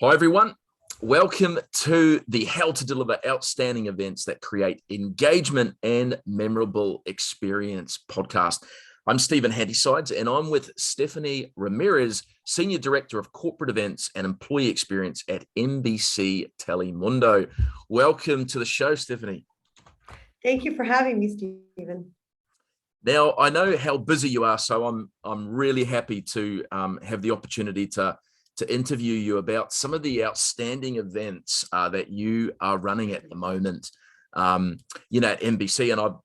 Hi, everyone. Welcome to the How to Deliver Outstanding Events that Create Engagement and Memorable Experience podcast. I'm Stephen Handysides, and I'm with Stefanie Ramirez, Senior Director of Corporate Events and Employee Experience at NBC Telemundo. Welcome to the show, Stefanie. Thank you for having me, Stephen. Now, I know how busy you are, so I'm really happy to have the opportunity to interview you about some of the outstanding events that you are running at the moment, at NBC. And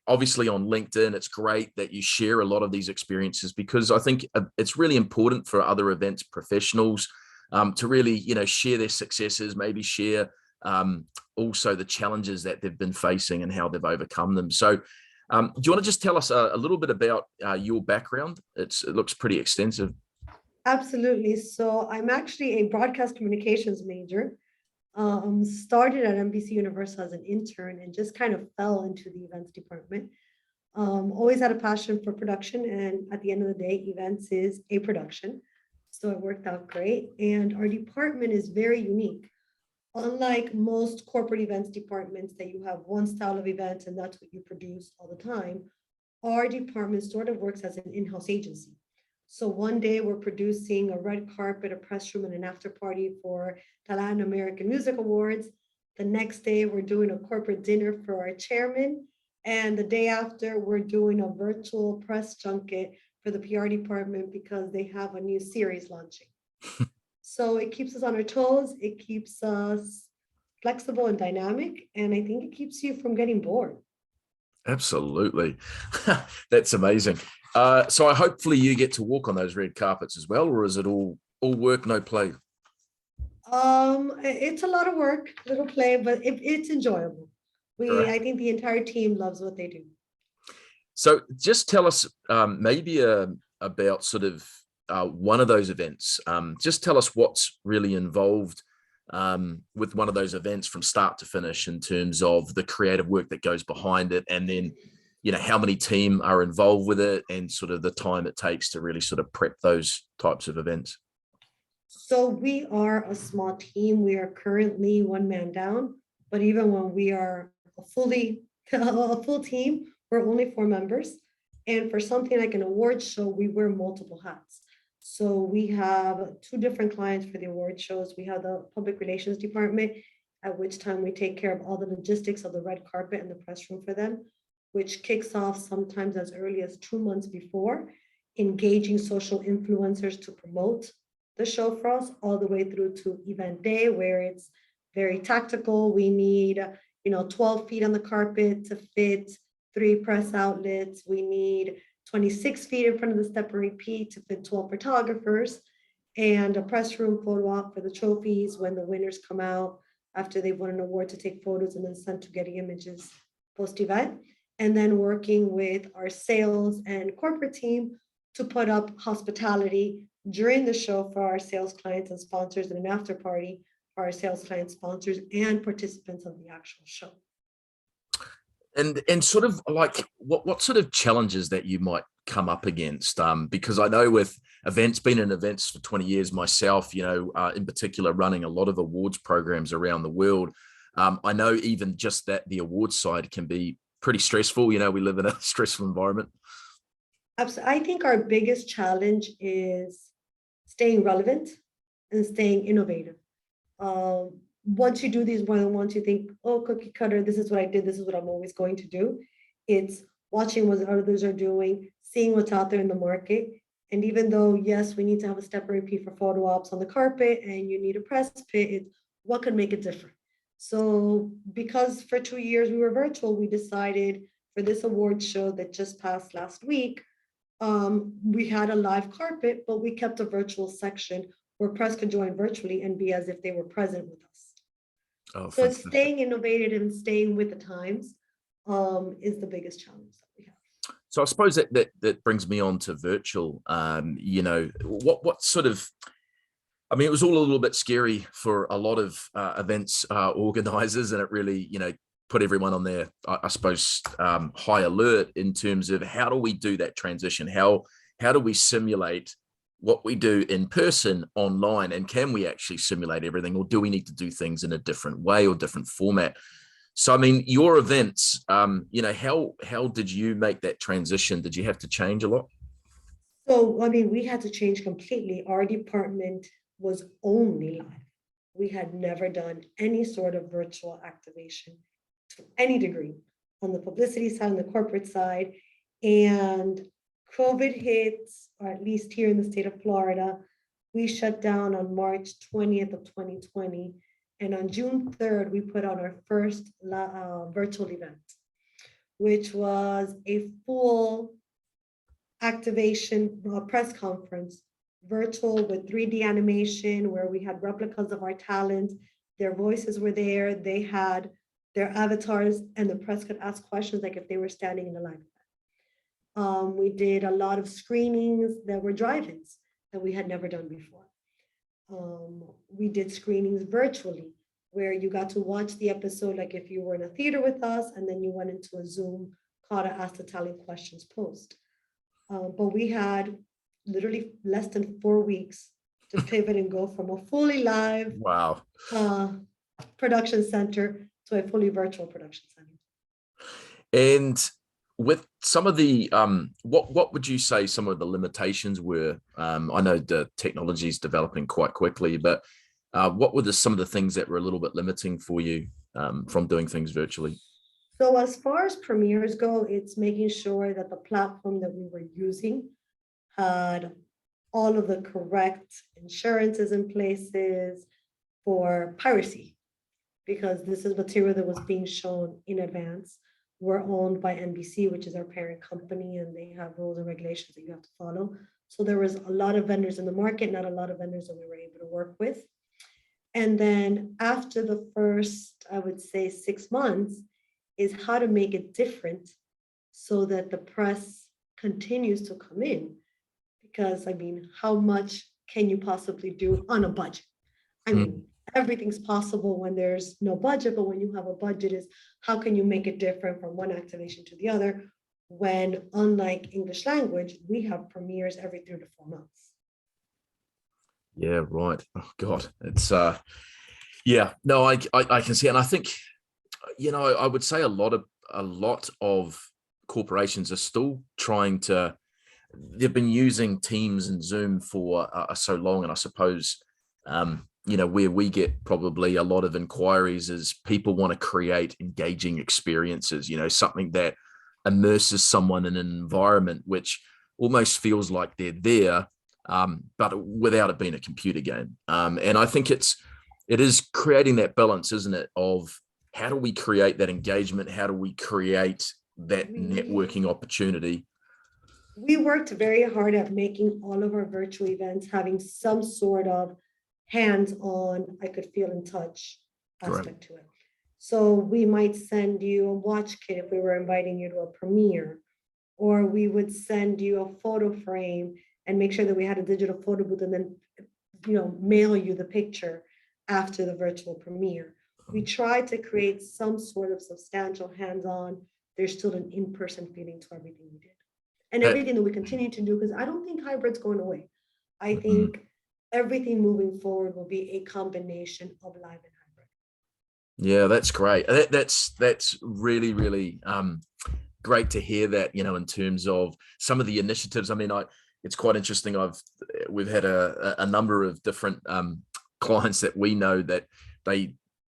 obviously on LinkedIn, it's great that you share a lot of these experiences, because I think it's really important for other events professionals to really, share their successes, maybe share also the challenges that they've been facing and how they've overcome them. So do you want to just tell us a little bit about your background? It looks pretty extensive. Absolutely. So I'm actually a broadcast communications major. Started at NBCUniversal as an intern and just kind of fell into the events department. Always had a passion for production, and at the end of the day, events is a production. So it worked out great. And our department is very unique. Unlike most corporate events departments that you have one style of events and that's what you produce all the time, our department sort of works as an in-house agency. So one day we're producing a red carpet, a press room, and an after party for the Latin American Music Awards. The next day we're doing a corporate dinner for our chairman. And the day after we're doing a virtual press junket for the PR department because they have a new series launching. So it keeps us on our toes. It keeps us flexible and dynamic. And I think it keeps you from getting bored. Absolutely. That's amazing. So hopefully you get to walk on those red carpets as well, or is it all work, no play? It's a lot of work, little play, but it's enjoyable. Correct. I think the entire team loves what they do. So just tell us maybe about sort of one of those events. Just tell us what's really involved with one of those events from start to finish in terms of the creative work that goes behind it, and then how many team are involved with it, and sort of the time it takes to really sort of prep those types of events. So we are a small team. We are currently one man down, but even when we are a full team, we're only 4 members. And for something like an award show, we wear multiple hats. So we have 2 different clients for the award shows. We have the public relations department, at which time we take care of all the logistics of the red carpet and the press room for them, which kicks off sometimes as early as 2 months before, engaging social influencers to promote the show for us, all the way through to event day, where it's very tactical. We need 12 feet on the carpet to fit 3 press outlets. We need 26 feet in front of the stepper AP to fit 12 photographers, and a press room photo op for the trophies when the winners come out after they've won an award to take photos and then sent to Getty Images post-event. And then working with our sales and corporate team to put up hospitality during the show for our sales clients and sponsors, and an after party for our sales clients, sponsors, and participants of the actual show. And sort of like what sort of challenges that you might come up against? Because I know with events, been in events for 20 years myself, in particular running a lot of awards programs around the world. I know even just that the awards side can be pretty stressful. We live in a stressful environment. Absolutely. I think our biggest challenge is staying relevant and staying innovative. Once you do these more than once, you think, oh, cookie cutter, this is what I did, this is what I'm always going to do. It's watching what others are doing, seeing what's out there in the market. And even though, yes, we need to have a stepper AP for photo ops on the carpet and you need a press pit, it's what could make it different. So because for 2 years we were virtual, we decided for this award show that just passed last week, we had a live carpet, but we kept a virtual section where press could join virtually and be as if they were present with us. Oh, so it's staying innovative and staying with the times is the biggest challenge that we have. So I suppose that brings me on to virtual. What sort of, it was all a little bit scary for a lot of events organizers, and it really, put everyone on their, I suppose, high alert in terms of how do we do that transition? How do we simulate what we do in person online, and can we actually simulate everything, or do we need to do things in a different way or different format? So, I mean, your events, how did you make that transition? Did you have to change a lot? So, I mean, we had to change completely. Our department was only live. We had never done any sort of virtual activation to any degree on the publicity side, on the corporate side. And COVID hits, or at least here in the state of Florida, we shut down on March 20th of 2020. And on June 3rd, we put on our first virtual event, which was a full activation press conference, virtual with 3D animation, where we had replicas of our talent. Their voices were there. They had their avatars, and the press could ask questions like if they were standing in the line. We did a lot of screenings that were drive-ins that we had never done before. We did screenings virtually, where you got to watch the episode like if you were in a theater with us, and then you went into a Zoom call to ask the talent questions post. But we had literally less than 4 weeks to pivot and go from a fully live Wow. production center to a fully virtual production center. And with some of the, what would you say some of the limitations were? I know the technology is developing quite quickly, but what were some of the things that were a little bit limiting for you from doing things virtually? So as far as premieres go, it's making sure that the platform that we were using had all of the correct insurances in places for piracy, because this is material that was being shown in advance. We're owned by NBC, which is our parent company, and they have rules and regulations that you have to follow. So there was a lot of vendors in the market, not a lot of vendors that we were able to work with. And then after the first, I would say 6 months, is how to make it different so that the press continues to come in. Because, I mean, how much can you possibly do on a budget? I mean, everything's possible when there's no budget, but when you have a budget, is how can you make it different from one activation to the other, when unlike English language, we have premieres every 3 to 4 months. Yeah, right. Oh God, it's yeah, no, I can see, and I think, I would say a lot of corporations are still trying to. They've been using Teams and Zoom for so long, and I suppose where we get probably a lot of inquiries is people want to create engaging experiences. Something that immerses someone in an environment which almost feels like they're there, but without it being a computer game. And I think it is creating that balance, isn't it, of how do we create that engagement? How do we create that networking opportunity? We worked very hard at making all of our virtual events having some sort of hands-on, I could feel and touch aspect to it. So we might send you a watch kit if we were inviting you to a premiere, or we would send you a photo frame and make sure that we had a digital photo booth, and then mail you the picture after the virtual premiere. We tried to create some sort of substantial hands-on. There's still an in-person feeling to everything we did. And everything that we continue to do, because I don't think hybrid's going away. I think everything moving forward will be a combination of live and hybrid. Yeah, that's great. That's really, really great to hear that, in terms of some of the initiatives. I mean, it's quite interesting. We've had a number of different clients that we know that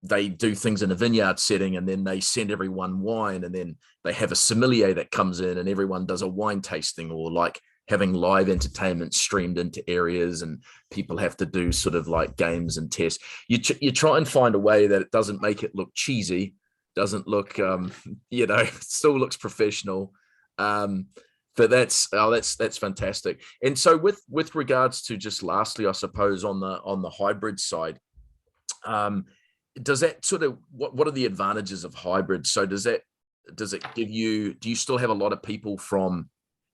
they do things in a vineyard setting, and then they send everyone wine, and then they have a sommelier that comes in and everyone does a wine tasting, or like having live entertainment streamed into areas, and people have to do sort of like games and tests. You try and find a way that it doesn't make it look cheesy, doesn't look, still looks professional. But that's fantastic. And so with regards to, just lastly, I suppose on the hybrid side, does that sort of, what are the advantages of hybrid? So does it give you, do you still have a lot of people from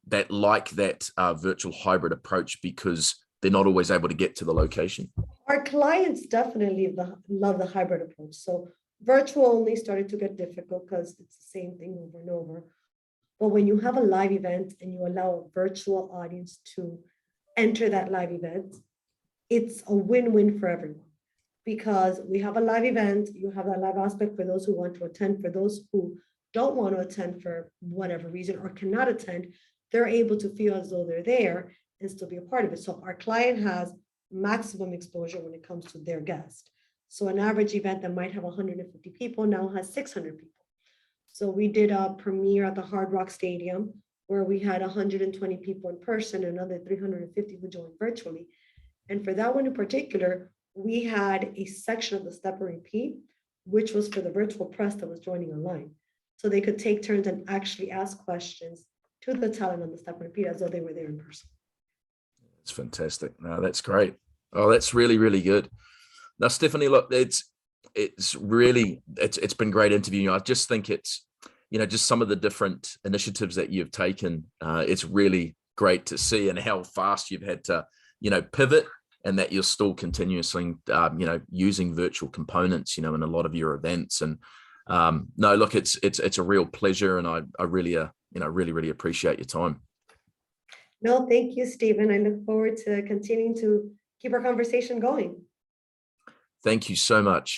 that like that virtual hybrid approach because they're not always able to get to the location? Our clients definitely love the hybrid approach. So virtual only started to get difficult because it's the same thing over and over. But when you have a live event and you allow a virtual audience to enter that live event, it's a win-win for everyone. Because we have a live event, you have that live aspect for those who want to attend. For those who don't want to attend for whatever reason or cannot attend, they're able to feel as though they're there and still be a part of it. So our client has maximum exposure when it comes to their guest. So an average event that might have 150 people now has 600 people. So we did a premiere at the Hard Rock Stadium where we had 120 people in person, another 350 who joined virtually. And for that one in particular, we had a section of the step and repeat, which was for the virtual press that was joining online. So they could take turns and actually ask questions to the talent on the step and repeat as though they were there in person. It's fantastic. No, that's great. Oh, that's really, really good. Now, Stefanie, look, it's been great interviewing you. I just think it's, just some of the different initiatives that you've taken. It's really great to see, and how fast you've had to, pivot, and that you're still continuously, using virtual components, in a lot of your events. And no, look, it's a real pleasure, and I really, really appreciate your time. No, thank you, Stephen. I look forward to continuing to keep our conversation going. Thank you so much.